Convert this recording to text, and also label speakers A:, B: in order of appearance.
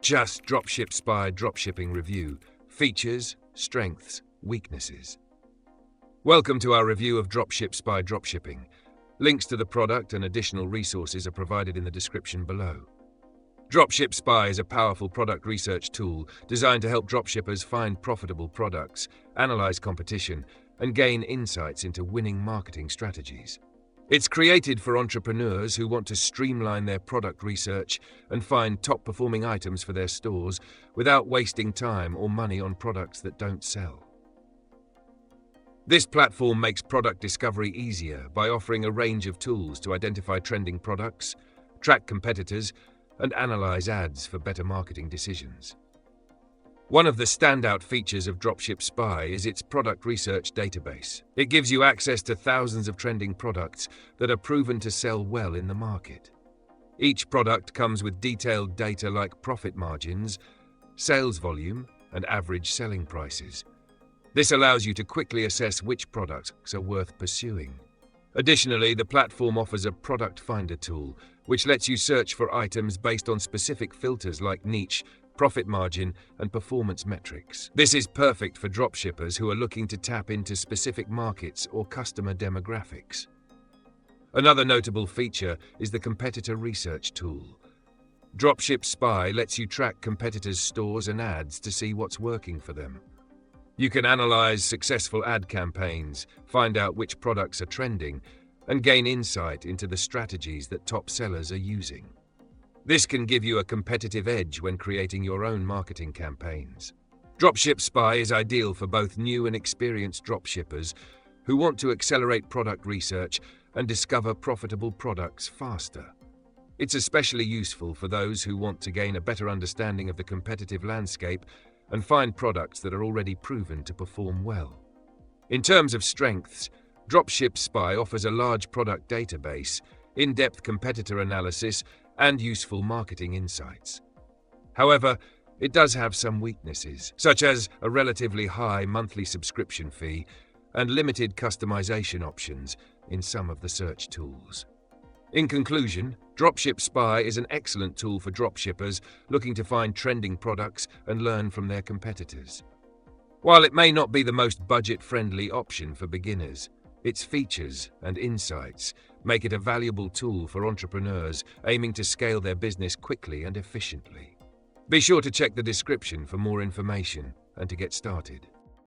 A: Just Dropship Spy Dropshipping Review. Features, strengths, weaknesses. Welcome to our review of Dropship Spy Dropshipping. Links to the product and additional resources are provided in the description below. Dropship Spy is a powerful product research tool designed to help dropshippers find profitable products, analyze competition, and gain insights into winning marketing strategies. It's created for entrepreneurs who want to streamline their product research and find top-performing items for their stores without wasting time or money on products that don't sell. This platform makes product discovery easier by offering a range of tools to identify trending products, track competitors, and analyze ads for better marketing decisions. One of the standout features of Dropship Spy is its product research database. It gives you access to thousands of trending products that are proven to sell well in the market. Each product comes with detailed data like profit margins, sales volume, and average selling prices. This allows you to quickly assess which products are worth pursuing. Additionally, the platform offers a product finder tool, which lets you search for items based on specific filters like niche, profit margin, and performance metrics. This is perfect for dropshippers who are looking to tap into specific markets or customer demographics. Another notable feature is the competitor research tool. Dropship Spy lets you track competitors' stores and ads to see what's working for them. You can analyze successful ad campaigns, find out which products are trending, and gain insight into the strategies that top sellers are using. This can give you a competitive edge when creating your own marketing campaigns. Dropship Spy is ideal for both new and experienced dropshippers who want to accelerate product research and discover profitable products faster. It's especially useful for those who want to gain a better understanding of the competitive landscape and find products that are already proven to perform well. In terms of strengths, Dropship Spy offers a large product database, in-depth competitor analysis, and useful marketing insights. However, it does have some weaknesses, such as a relatively high monthly subscription fee and limited customization options in some of the search tools. In conclusion, Dropship Spy is an excellent tool for dropshippers looking to find trending products and learn from their competitors. While it may not be the most budget-friendly option for beginners, its features and insights make it a valuable tool for entrepreneurs aiming to scale their business quickly and efficiently. Be sure to check the description for more information and to get started.